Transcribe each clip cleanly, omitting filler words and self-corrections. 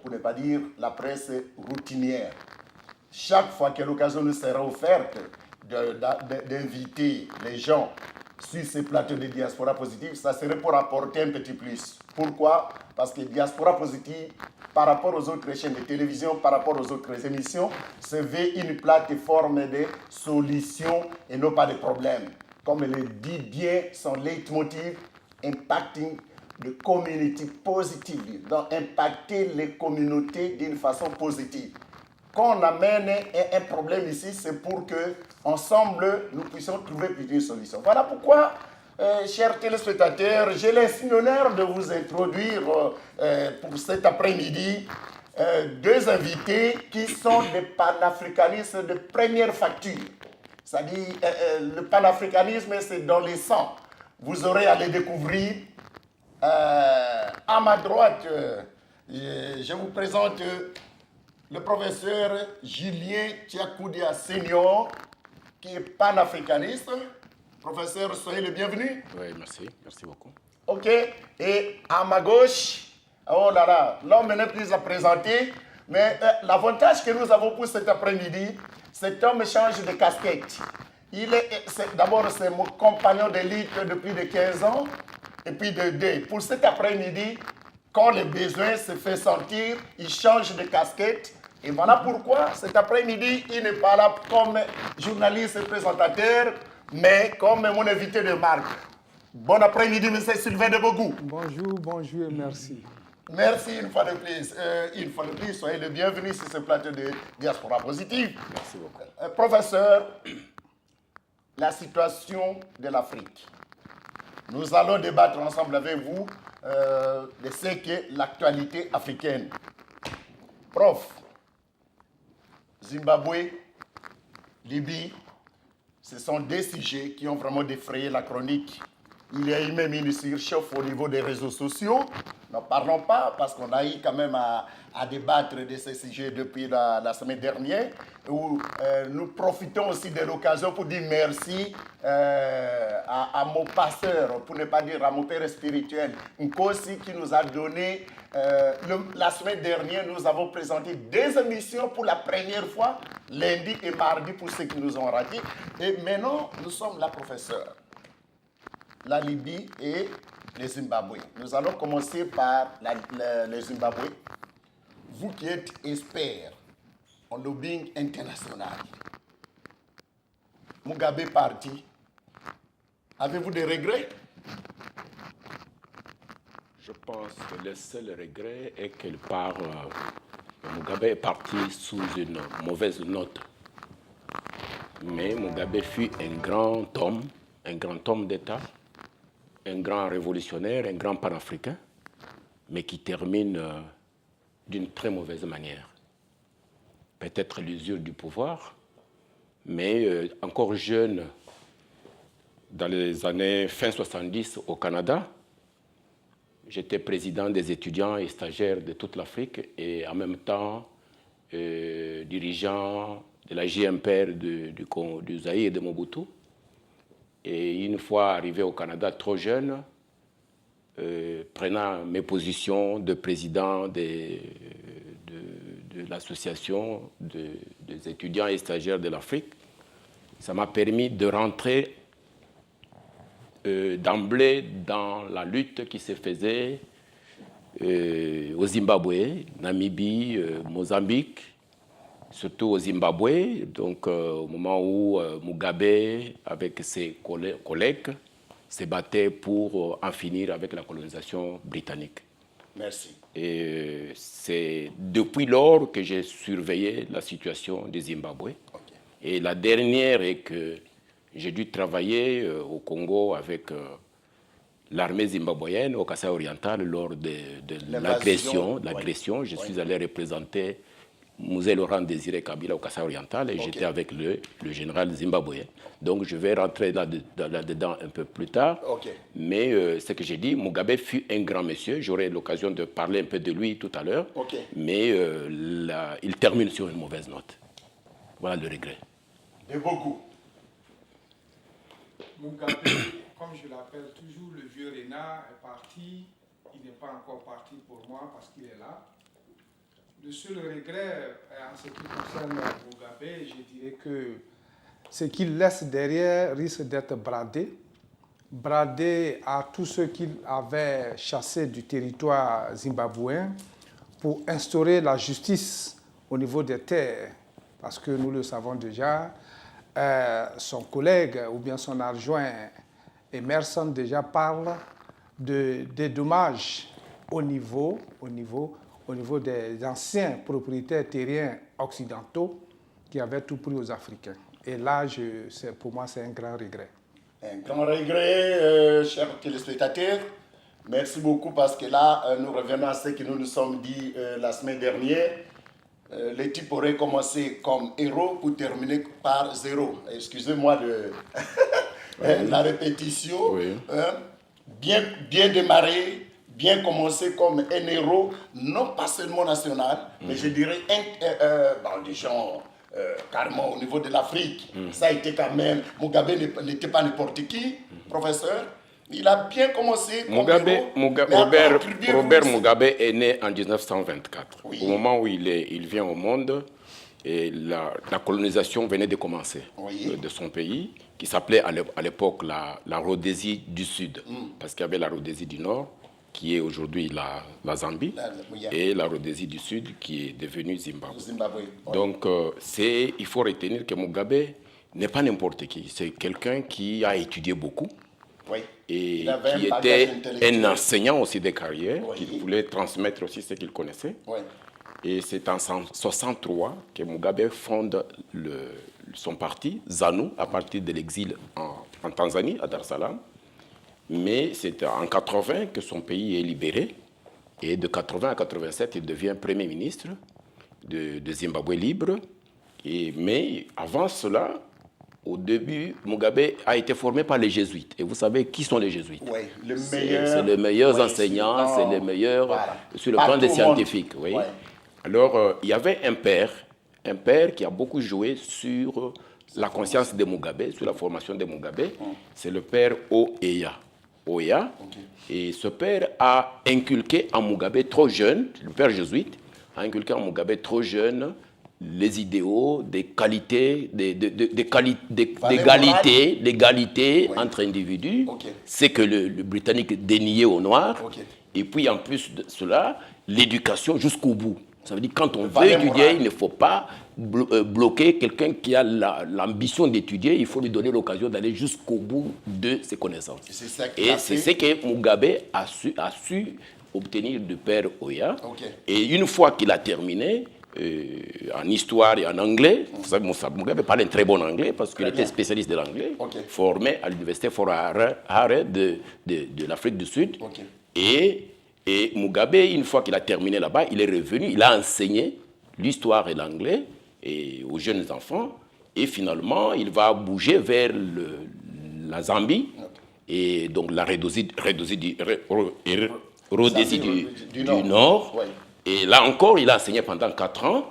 pour ne pas dire la presse routinière. Chaque fois que l'occasion nous sera offerte d'inviter les gens sur ces plateaux de Diaspora Positive, ça serait pour apporter un petit plus. Pourquoi? Parce que Diaspora Positive, par rapport aux autres chaînes de télévision, par rapport aux autres émissions, se veut une plateforme de solutions et non pas de problèmes. Comme le dit bien son leitmotiv, impacting the community positively, donc impacter les communautés d'une façon positive. Quand on amène un problème ici, c'est pour que ensemble nous puissions trouver plusieurs solutions. Voilà pourquoi, chers téléspectateurs, j'ai l'insigne honneur de vous introduire pour cet après-midi deux invités qui sont des panafricanistes de première facture. C'est-à-dire, le panafricanisme, c'est dans les sangs. Vous aurez à les découvrir. À ma droite, je vous présente le professeur Julien Tiakoudia Senior, qui est panafricaniste. Professeur, soyez le bienvenu. Oui, merci. Merci beaucoup. OK. Et à ma gauche, oh là là, l'homme n'est plus à présenter, mais l'avantage que nous avons pour cet après-midi, cet homme change de casquette. D'abord, c'est mon compagnon d'élite depuis de 15 ans, et puis pour cet après-midi, quand le besoin se fait sentir, il change de casquette. Et voilà pourquoi cet après-midi, il n'est pas là comme journaliste et présentateur, mais comme mon invité de marque. Bon après-midi, M. Sylvain Debogou. Bonjour et merci. Merci une fois de plus. Soyez le bienvenu sur ce plateau de Diaspora Positive. Merci beaucoup. Professeur, la situation de l'Afrique. Nous allons débattre ensemble avec vous de ce qu'est l'actualité africaine. Prof, Zimbabwe, Libye, ce sont des sujets qui ont vraiment défrayé la chronique. Il y a eu même une surchauffe au niveau des réseaux sociaux. N'en parlons pas parce qu'on a eu quand même à débattre de ces sujets depuis la semaine dernière, où nous profitons aussi de l'occasion pour dire merci à mon pasteur, pour ne pas dire à mon père spirituel, Nkosi, qui nous a donné, la semaine dernière, nous avons présenté des émissions pour la première fois, lundi et mardi pour ceux qui nous ont ratés. Et maintenant, nous sommes là, professeur. La Libye et le Zimbabwe. Nous allons commencer par le Zimbabwe. Vous qui êtes expert en lobbying international, Mugabe est parti. Avez-vous des regrets? Je pense que le seul regret est qu'elle part. Mugabe est parti sous une mauvaise note. Mais Mugabe fut un grand homme d'État, un grand révolutionnaire, un grand panafricain, mais qui termine d'une très mauvaise manière. Peut-être l'usure du pouvoir, mais encore jeune, dans les années fin 70 au Canada, j'étais président des étudiants et stagiaires de toute l'Afrique et en même temps dirigeant de la JMPR du Zaïre et de Mobutu. Et une fois arrivé au Canada trop jeune, prenant mes positions de président de l'association des étudiants et stagiaires de l'Afrique, ça m'a permis de rentrer d'emblée dans la lutte qui se faisait au Zimbabwe, Namibie, Mozambique, surtout au Zimbabwe, donc au moment où Mugabe, avec ses collègues, se battait pour en finir avec la colonisation britannique. Merci. Et c'est depuis lors que j'ai surveillé la situation du Zimbabwe. Okay. Et la dernière est que j'ai dû travailler au Congo avec l'armée zimbabwéenne au Kasaï oriental lors de l'agression. Oui. Je suis allé représenter Musée Laurent Désiré Kabila au Kasaï oriental et j'étais avec le général zimbabwéen. Donc je vais rentrer là-dedans un peu plus tard. Mais ce que j'ai dit, Mugabe fut un grand monsieur. J'aurai l'occasion de parler un peu de lui tout à l'heure. Mais il termine sur une mauvaise note. Voilà le regret. Et beaucoup. Mugabe, comme je l'appelle toujours, le vieux renard est parti. Il n'est pas encore parti pour moi parce qu'il est là. Le seul regret en ce qui concerne Mugabe, je dirais que ce qu'il laisse derrière risque d'être bradé à tous ceux qu'il avait chassés du territoire zimbabwéen pour instaurer la justice au niveau des terres. Parce que nous le savons déjà, son collègue ou bien son adjoint Emerson déjà parle des dommages au niveau des anciens propriétaires terriens occidentaux qui avaient tout pris aux Africains. Et là, pour moi, c'est un grand regret. Un grand regret, chers téléspectateurs. Merci beaucoup parce que là, nous revenons à ce que nous nous sommes dit la semaine dernière. Les types auraient commencé comme héros pour terminer par zéro. Excusez-moi de la répétition. Oui. Bien démarré, bien commencé comme un héros, non pas seulement national, mais je dirais des gens carrément au niveau de l'Afrique. Ça a été quand même, Mugabe n'était pas n'importe qui, professeur. Il a bien commencé comme héros, Robert Mugabe est né en 1924. Oui. Au moment où il vient au monde, et la colonisation venait de commencer de son pays, qui s'appelait à l'époque la Rhodésie du Sud, parce qu'il y avait la Rhodésie du Nord, qui est aujourd'hui la Zambie, et la Rhodésie du Sud, qui est devenue Zimbabwe. Ouais. Donc, il faut retenir que Mugabe n'est pas n'importe qui. C'est quelqu'un qui a étudié beaucoup, Oui. et qui était un enseignant aussi de carrière, qui voulait transmettre aussi ce qu'il connaissait. Oui. Et c'est en 1963 que Mugabe fonde son parti, ZANU, à partir de l'exil en Tanzanie, à Dar es Salaam. Mais c'est en 1980 que son pays est libéré. Et de 1980 à 1987, il devient Premier ministre de Zimbabwe libre. Mais avant cela, au début, Mugabe a été formé par les jésuites. Et vous savez qui sont les jésuites? Oui, c'est les meilleurs enseignants, c'est les meilleurs sur le plan des scientifiques. Oui. Ouais. Alors, il y avait un père qui a beaucoup joué sur la conscience de Mugabe, sur la formation de Mugabe. C'est le père Oeya. Et ce père a inculqué en Mugabe trop jeune, le père jésuite, a inculqué en Mugabe trop jeune les idéaux des qualités, d'égalité entre individus, c'est que le Britannique déniait aux Noirs, et puis en plus de cela, l'éducation jusqu'au bout. Ça veut dire que quand on veut étudier, il ne faut pas bloquer quelqu'un qui a l'ambition d'étudier, il faut lui donner l'occasion d'aller jusqu'au bout de ses connaissances. Et c'est ce que Mugabe a su obtenir du père Oya. Et une fois qu'il a terminé, en histoire et en anglais, vous savez, Mugabe parlait un très bon anglais parce qu'il était spécialiste de l'anglais, formé à l'université Fort Hare de l'Afrique du Sud. Et Mugabe, une fois qu'il a terminé là-bas, il est revenu, il a enseigné l'histoire et l'anglais aux jeunes enfants. Et finalement, il va bouger vers la Zambie et donc la Rhodésie du Nord. Et là encore, il a enseigné pendant 4 ans.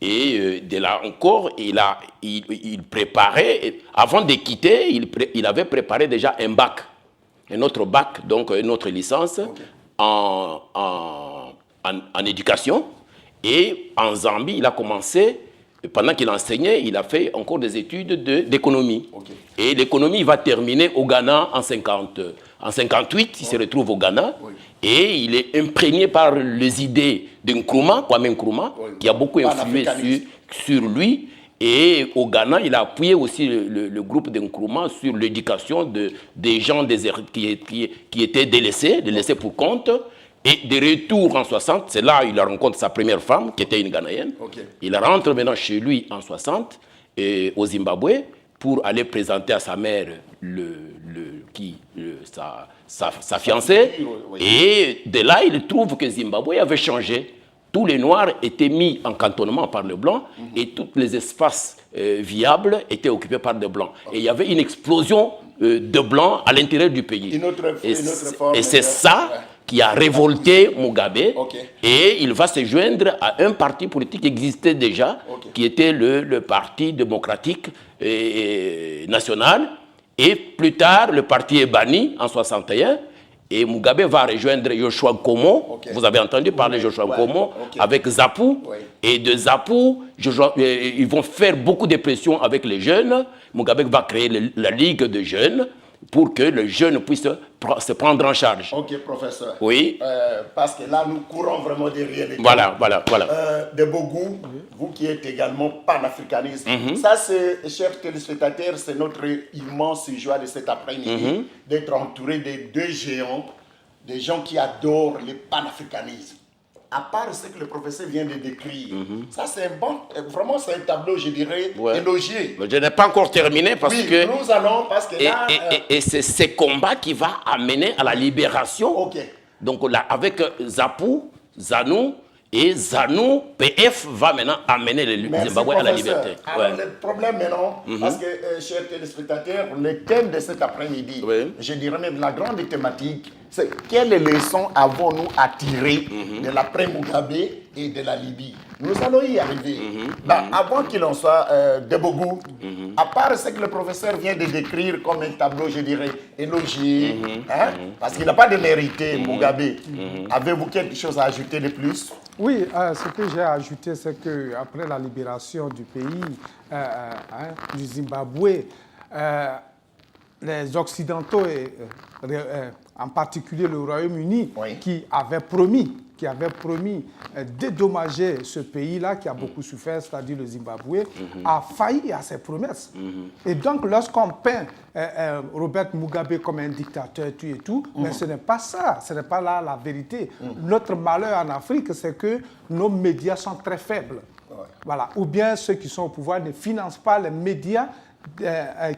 Et de là encore, il préparait, avant de quitter, il avait préparé déjà un autre bac, donc une autre licence en éducation. Et en Zambie, il a commencé, pendant qu'il enseignait, il a fait encore des études d'économie. Et l'économie, il va terminer au Ghana en 58, il se retrouve au Ghana. Et il est imprégné par les idées de Kwame Nkrumah, qui a beaucoup influé sur lui. Et au Ghana, il a appuyé aussi le groupe de Nkrumah sur l'éducation des gens qui étaient délaissés pour compte. Et de retour en 60, c'est là qu'il rencontre sa première femme, qui était une Ghanéenne. Il rentre maintenant chez lui en 60, au Zimbabwe, pour aller présenter à sa mère sa fiancée. Et de là, il trouve que Zimbabwe avait changé. Tous les Noirs étaient mis en cantonnement par les Blancs et tous les espaces viables étaient occupés par des Blancs. Et il y avait une explosion de Blancs à l'intérieur du pays. Et c'est ça qui a révolté Mugabe. Et il va se joindre à un parti politique qui existait déjà, qui était le Parti démocratique national. Et plus tard, le parti est banni en 61. Et Mugabe va rejoindre Joshua Nkomo. Vous avez entendu parler de Joshua Nkomo avec Zapu. Et de Zapu, ils vont faire beaucoup de pression avec les jeunes. Mugabe va créer la Ligue de jeunes pour que les jeunes puissent se prendre en charge. Ok, professeur. Oui. Parce que là, nous courons vraiment derrière les Voilà. De Bogou, vous qui êtes également panafricaniste, ça, chers téléspectateurs, c'est notre immense joie de cet après-midi d'être entouré de deux géants, des gens qui adorent le panafricanisme. À part ce que le professeur vient de décrire, ça c'est vraiment c'est un tableau, je dirais, élogié. Mais je n'ai pas encore terminé parce que... nous allons, parce que là... Et c'est ce combat qui va amener à la libération. Donc là, avec Zapu, Zanou, et Zanou, PF va maintenant amener le Zimbabwe à la liberté. Alors le problème maintenant, parce que, chers téléspectateurs, le thème de cet après-midi, je dirais même la grande thématique, c'est quelles leçons avons-nous à tirer de l'après-Mugabe et de la Libye. Nous allons y arriver. Avant qu'il en soit de Bogou, à part ce que le professeur vient de décrire comme un tableau, je dirais, élogié, parce qu'il n'a pas de mérité, Mugabe. Avez-vous quelque chose à ajouter de plus? Oui, ce que j'ai ajouté, c'est qu'après la libération du pays, du Zimbabwe, les Occidentaux, en particulier le Royaume-Uni, qui avait promis dédommager ce pays-là qui a beaucoup souffert, c'est-à-dire le Zimbabwe, a failli à ses promesses. Et donc, lorsqu'on peint Robert Mugabe comme un dictateur, et tout, mais ce n'est pas ça, ce n'est pas là la vérité. Notre malheur en Afrique, c'est que nos médias sont très faibles. Voilà. Ou bien ceux qui sont au pouvoir ne financent pas les médias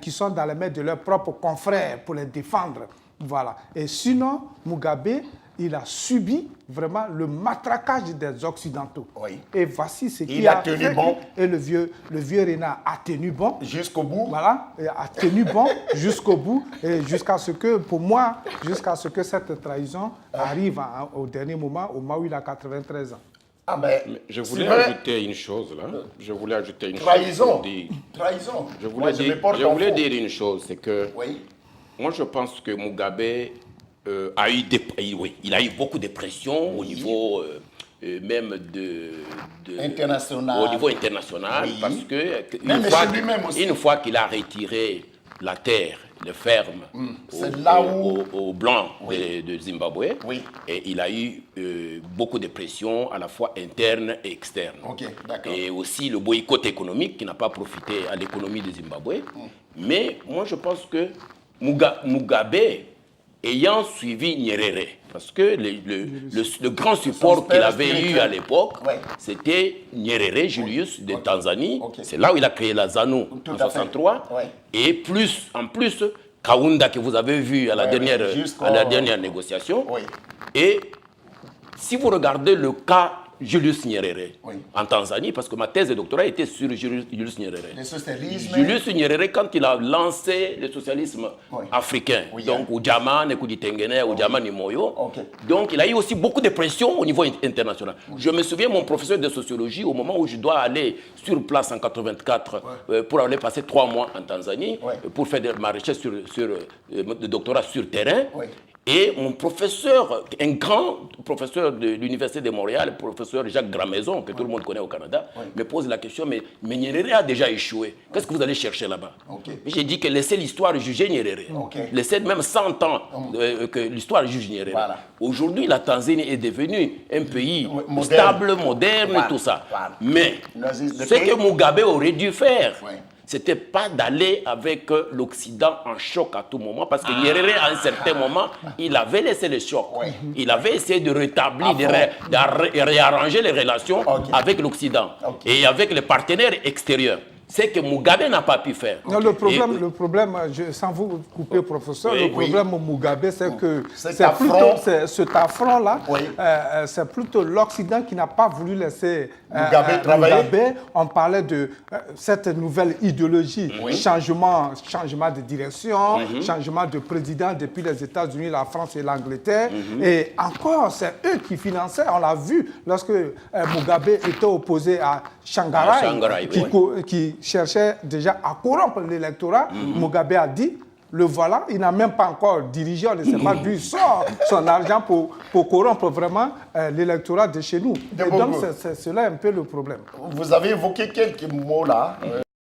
qui sont dans les mains de leurs propres confrères pour les défendre. Voilà. Et sinon, Mugabe, il a subi vraiment le matraquage des Occidentaux. Et voici ce qu'il a tenu bon. Et le vieux Renard a tenu bon. Jusqu'au bout. Voilà, a tenu bon jusqu'au bout. Et jusqu'à ce que, pour moi, jusqu'à ce que cette trahison arrive au dernier moment, au moment où il a 93 ans. Mais je voulais ajouter une chose là. Je voulais ajouter une trahison. chose. Trahison. Je voulais dire une chose, c'est que moi je pense que Mugabe a eu beaucoup de pression au niveau même international. Au niveau international, parce que une fois qu'il a retiré la terre, les fermes aux Blancs de Zimbabwe, et il a eu beaucoup de pression à la fois interne et externe. Et aussi le boycott économique qui n'a pas profité à l'économie de Zimbabwe. Mais moi je pense que Mugabe, ayant suivi Nyerere, parce que le grand support qu'il avait eu à l'époque, c'était Nyerere, Julius de Tanzanie. C'est là où il a créé la ZANU en 1963. Et en plus, Kaunda que vous avez vu à la dernière négociation. Et si vous regardez le cas Julius Nyerere en Tanzanie, parce que ma thèse de doctorat était sur Julius Nyerere. Le socialisme. Julius Nyerere, quand il a lancé le socialisme africain, donc Ujamaa Nekuditengene, Ujamaa Nimoyo, donc il a eu aussi beaucoup de pression au niveau international. Je me souviens, mon professeur de sociologie, au moment où je dois aller sur place en 84 pour aller passer 3 mois en Tanzanie, pour faire ma recherche sur de doctorat sur terrain. Et mon professeur, un grand professeur de l'Université de Montréal, le professeur Jacques Gramaison, que tout le monde connaît au Canada, me pose la question, mais Nyerere a déjà échoué. Qu'est-ce que vous allez chercher là-bas? J'ai dit que laissez l'histoire juger Nyerere. Laissez même 100 ans que l'histoire juge Nyerere. Aujourd'hui, la Tanzanie est devenue un pays stable, moderne et tout ça. Mais ce que Mugabe aurait dû faire, c'était pas d'aller avec l'Occident en choc à tout moment, parce que Nyerere, à un certain moment, il avait laissé le choc. Il avait essayé de rétablir, de réarranger les relations avec l'Occident et avec les partenaires extérieurs. C'est que Mugabe n'a pas pu faire. Non, le problème, sans vous couper, professeur, le problème au Mugabe, c'est que cet affront-là, c'est plutôt l'Occident qui n'a pas voulu laisser Mugabe travailler. On parlait de cette nouvelle idéologie, changement de direction, changement de président depuis les États-Unis, la France et l'Angleterre. Et encore, c'est eux qui finançaient. On l'a vu lorsque Mugabe était opposé à Tsvangirai, qui cherchait déjà à corrompre l'électorat. Mugabe a dit Le voilà, il n'a même pas encore dirigé, on ne sait pas d'où il sort son argent pour corrompre vraiment l'électorat de chez nous. Et donc, cela est un peu le problème. Vous avez évoqué quelques mots là.